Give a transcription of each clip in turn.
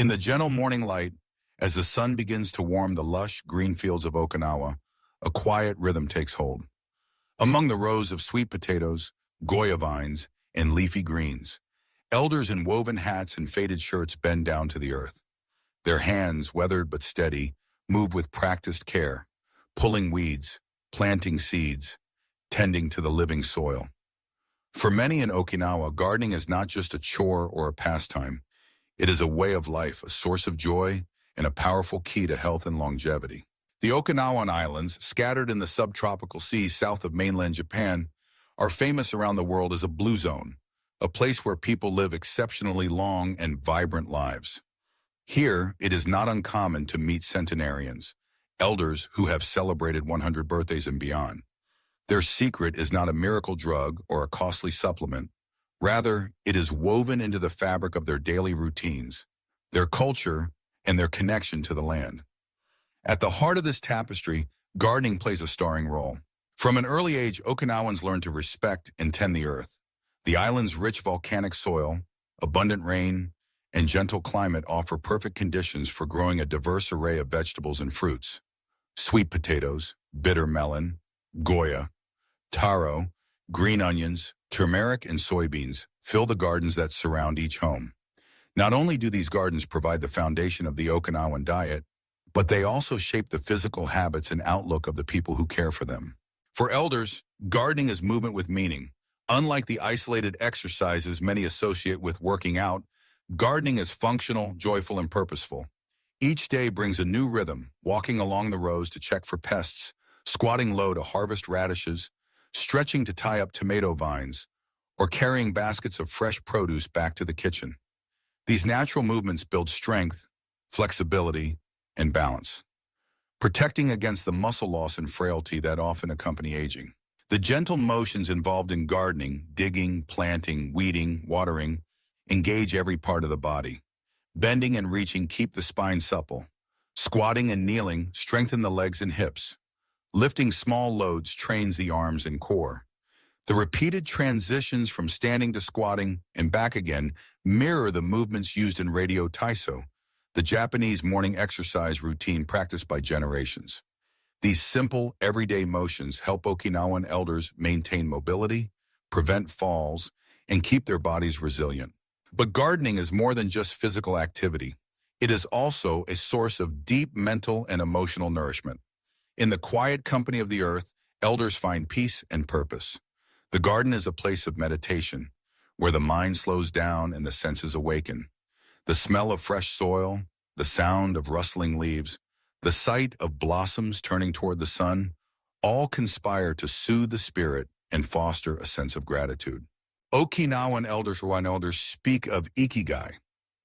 In the gentle morning light, as the sun begins to warm the lush green fields of Okinawa, a quiet rhythm takes hold. Among the rows of sweet potatoes, goya vines, and leafy greens, elders in woven hats and faded shirts bend down to the earth. Their hands, weathered but steady, move with practiced care, pulling weeds, planting seeds, tending to the living soil. For many in Okinawa, gardening is not just a chore or a pastime. It is a way of life, a source of joy, and a powerful key to health and longevity. The Okinawan Islands, scattered in the subtropical seas south of mainland Japan, are famous around the world as a blue zone, a place where people live exceptionally long and vibrant lives. Here, it is not uncommon to meet centenarians, elders who have celebrated 100 birthdays and beyond. Their secret is not a miracle drug or a costly supplement. Rather, it is woven into the fabric of their daily routines, their culture, and their connection to the land. At the heart of this tapestry, gardening plays a starring role. From an early age, Okinawans learn to respect and tend the earth. The island's rich volcanic soil, abundant rain, and gentle climate offer perfect conditions for growing a diverse array of vegetables and fruits. Sweet potatoes, bitter melon, goya, taro, green onions, turmeric, and soybeans fill the gardens that surround each home. Not only do these gardens provide the foundation of the Okinawan diet, but they also shape the physical habits and outlook of the people who care for them. For elders, gardening is movement with meaning. Unlike the isolated exercises many associate with working out, gardening is functional, joyful, and purposeful. Each day brings a new rhythm, walking along the rows to check for pests, squatting low to harvest radishes, stretching to tie up tomato vines, or carrying baskets of fresh produce back to the kitchen. These natural movements build strength, flexibility, and balance, protecting against the muscle loss and frailty that often accompany aging. The gentle motions involved in gardening, digging, planting, weeding, watering, engage every part of the body. Bending and reaching keep the spine supple. Squatting and kneeling strengthen the legs and hips. Lifting small loads trains the arms and core. The repeated transitions from standing to squatting and back again mirror the movements used in radio taiso, the Japanese morning exercise routine practiced by generations. These simple, everyday motions help Okinawan elders maintain mobility, prevent falls, and keep their bodies resilient. But gardening is more than just physical activity. It is also a source of deep mental and emotional nourishment. In the quiet company of the earth, elders find peace and purpose. The garden is a place of meditation, where the mind slows down and the senses awaken. The smell of fresh soil, the sound of rustling leaves, the sight of blossoms turning toward the sun, all conspire to soothe the spirit and foster a sense of gratitude. Okinawan elders speak of ikigai,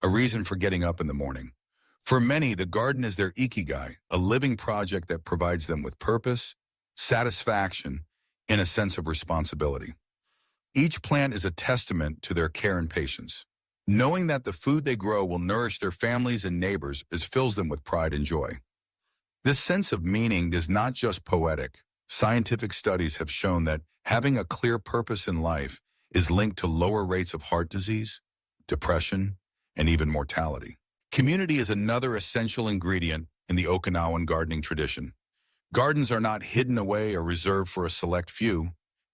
a reason for getting up in the morning. For many, the garden is their ikigai, a living project that provides them with purpose, satisfaction, and a sense of responsibility. Each plant is a testament to their care and patience. Knowing that the food they grow will nourish their families and neighbors fills them with pride and joy. This sense of meaning is not just poetic. Scientific studies have shown that having a clear purpose in life is linked to lower rates of heart disease, depression, and even mortality. Community is another essential ingredient in the Okinawan gardening tradition. Gardens are not hidden away or reserved for a select few.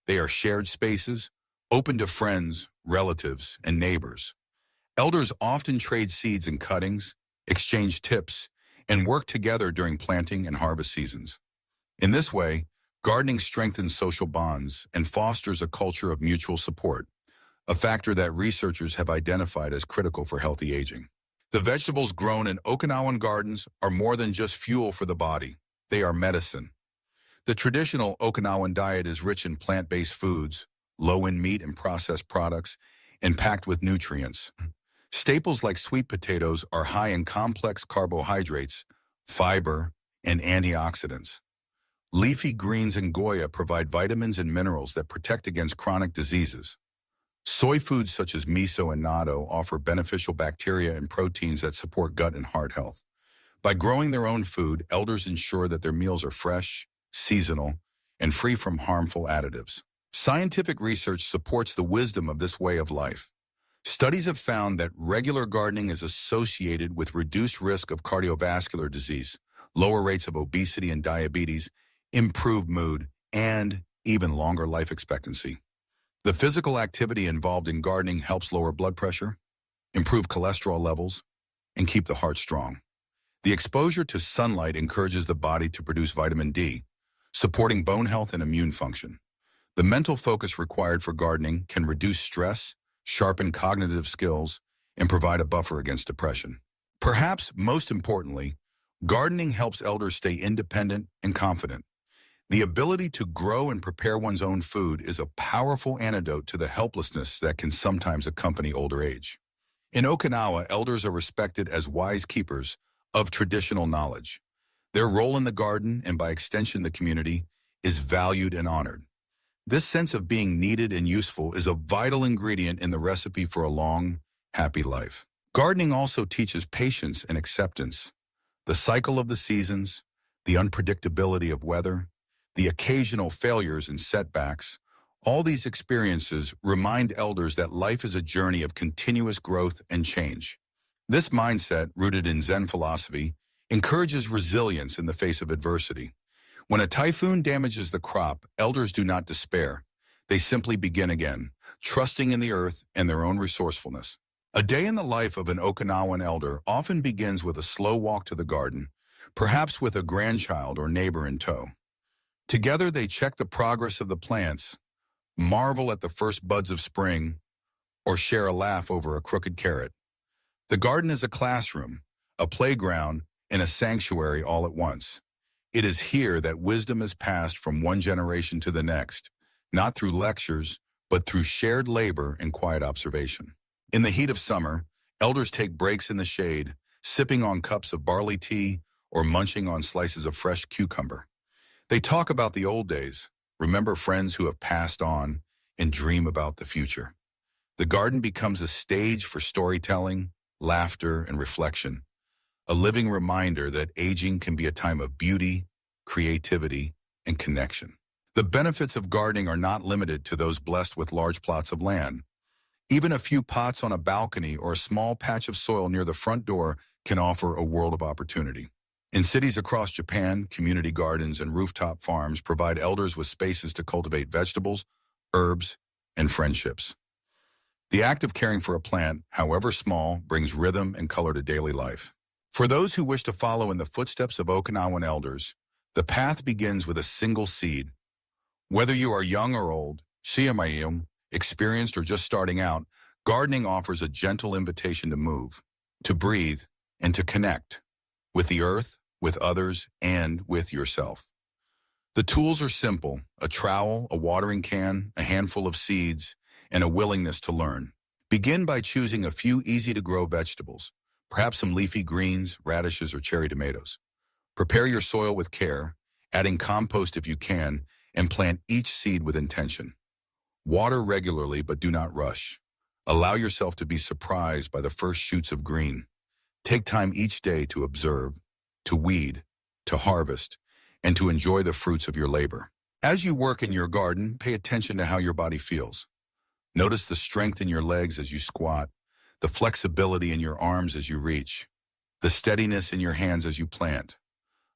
They are shared spaces, open to friends, relatives, and neighbors. Elders often trade seeds and cuttings, exchange tips, and work together during planting and harvest seasons. In this way, gardening strengthens social bonds and fosters a culture of mutual support, a factor that researchers have identified as critical for healthy aging. The vegetables grown in Okinawan gardens are more than just fuel for the body. They are medicine. The traditional Okinawan diet is rich in plant-based foods, low in meat and processed products, and packed with nutrients. Staples like sweet potatoes are high in complex carbohydrates, fiber, and antioxidants. Leafy greens and goya provide vitamins and minerals that protect against chronic diseases. Soy foods such as miso and natto offer beneficial bacteria and proteins that support gut and heart health. By growing their own food, elders ensure that their meals are fresh, seasonal, and free from harmful additives. Scientific research supports the wisdom of this way of life. Studies have found that regular gardening is associated with reduced risk of cardiovascular disease, lower rates of obesity and diabetes, improved mood, and even longer life expectancy. The physical activity involved in gardening helps lower blood pressure, improve cholesterol levels, and keep the heart strong. The exposure to sunlight encourages the body to produce vitamin D, supporting bone health and immune function. The mental focus required for gardening can reduce stress, sharpen cognitive skills, and provide a buffer against depression. Perhaps most importantly, gardening helps elders stay independent and confident. The ability to grow and prepare one's own food is a powerful antidote to the helplessness that can sometimes accompany older age. In Okinawa, elders are respected as wise keepers of traditional knowledge. Their role in the garden, and by extension the community, is valued and honored. This sense of being needed and useful is a vital ingredient in the recipe for a long, happy life. Gardening also teaches patience and acceptance. The cycle of the seasons, the unpredictability of weather, the occasional failures and setbacks, all these experiences remind elders that life is a journey of continuous growth and change. This mindset, rooted in Zen philosophy, encourages resilience in the face of adversity. When a typhoon damages the crop, elders do not despair. They simply begin again, trusting in the earth and their own resourcefulness. A day in the life of an Okinawan elder often begins with a slow walk to the garden, perhaps with a grandchild or neighbor in tow. Together they check the progress of the plants, marvel at the first buds of spring, or share a laugh over a crooked carrot. The garden is a classroom, a playground, and a sanctuary all at once. It is here that wisdom is passed from one generation to the next, not through lectures, but through shared labor and quiet observation. In the heat of summer, elders take breaks in the shade, sipping on cups of barley tea or munching on slices of fresh cucumber. They talk about the old days, remember friends who have passed on, and dream about the future. The garden becomes a stage for storytelling, laughter, and reflection, a living reminder that aging can be a time of beauty, creativity, and connection. The benefits of gardening are not limited to those blessed with large plots of land. Even a few pots on a balcony or a small patch of soil near the front door can offer a world of opportunity. In cities across Japan, community gardens and rooftop farms provide elders with spaces to cultivate vegetables, herbs, and friendships. The act of caring for a plant, however small, brings rhythm and color to daily life. For those who wish to follow in the footsteps of Okinawan elders, the path begins with a single seed. Whether you are young or old, siamayum, experienced or just starting out, gardening offers a gentle invitation to move, to breathe, and to connect with the earth, with others, and with yourself. The tools are simple: a trowel, a watering can, a handful of seeds, and a willingness to learn. Begin by choosing a few easy-to-grow vegetables, perhaps some leafy greens, radishes, or cherry tomatoes. Prepare your soil with care, adding compost if you can, and plant each seed with intention. Water regularly, but do not rush. Allow yourself to be surprised by the first shoots of green. Take time each day to observe, to weed, to harvest, and to enjoy the fruits of your labor. As you work in your garden, pay attention to how your body feels. Notice the strength in your legs as you squat, the flexibility in your arms as you reach, the steadiness in your hands as you plant.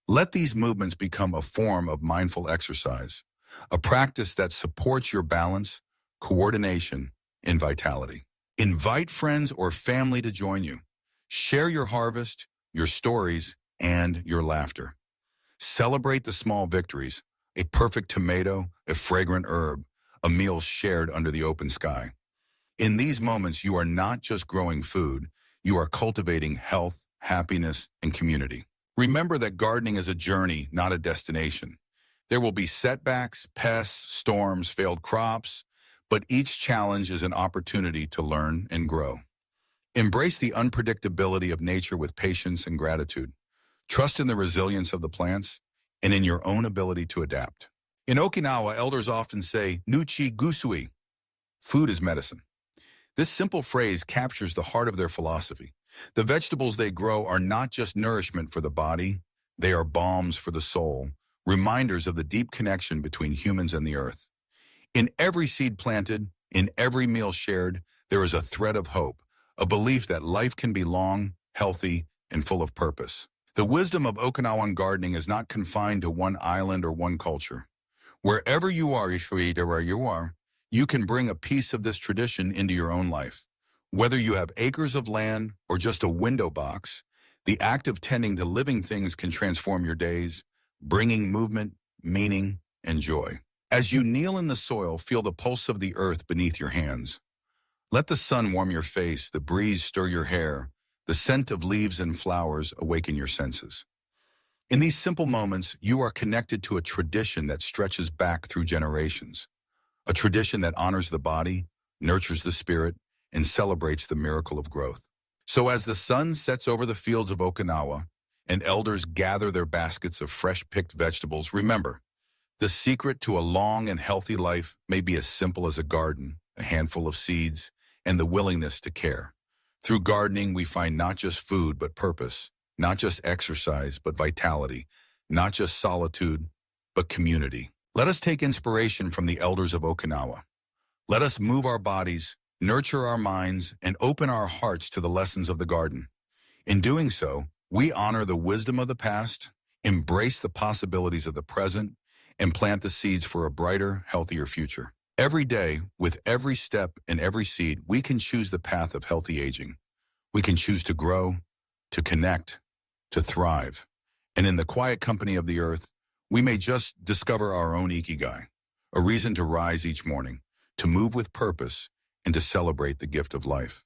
Let these movements become a form of mindful exercise, a practice that supports your balance, coordination, and vitality. Invite friends or family to join you. Share your harvest, your stories, and your laughter. Celebrate the small victories: a perfect tomato, a fragrant herb, a meal shared under the open sky. In these moments, you are not just growing food, you are cultivating health, happiness, and community. Remember that gardening is a journey, not a destination. There will be setbacks, pests, storms, failed crops, but each challenge is an opportunity to learn and grow. Embrace the unpredictability of nature with patience and gratitude. Trust in the resilience of the plants and in your own ability to adapt. In Okinawa, elders often say, "Nuchi gusui," food is medicine. This simple phrase captures the heart of their philosophy. The vegetables they grow are not just nourishment for the body, they are balms for the soul, reminders of the deep connection between humans and the earth. In every seed planted, in every meal shared, there is a thread of hope, a belief that life can be long, healthy, and full of purpose. The wisdom of Okinawan gardening is not confined to one island or one culture. Wherever you are, where you are, you can bring a piece of this tradition into your own life. Whether you have acres of land or just a window box, the act of tending to living things can transform your days, bringing movement, meaning, and joy. As you kneel in the soil, feel the pulse of the earth beneath your hands. Let the sun warm your face, the breeze stir your hair, the scent of leaves and flowers awaken your senses. In these simple moments, you are connected to a tradition that stretches back through generations, a tradition that honors the body, nurtures the spirit, and celebrates the miracle of growth. So as the sun sets over the fields of Okinawa and elders gather their baskets of fresh-picked vegetables, remember, the secret to a long and healthy life may be as simple as a garden, a handful of seeds, and the willingness to care. Through gardening, we find not just food, but purpose, not just exercise, but vitality, not just solitude, but community. Let us take inspiration from the elders of Okinawa. Let us move our bodies, nurture our minds, and open our hearts to the lessons of the garden. In doing so, we honor the wisdom of the past, embrace the possibilities of the present, and plant the seeds for a brighter, healthier future. Every day, with every step and every seed, we can choose the path of healthy aging. We can choose to grow, to connect, to thrive. And in the quiet company of the earth, we may just discover our own ikigai, a reason to rise each morning, to move with purpose, and to celebrate the gift of life.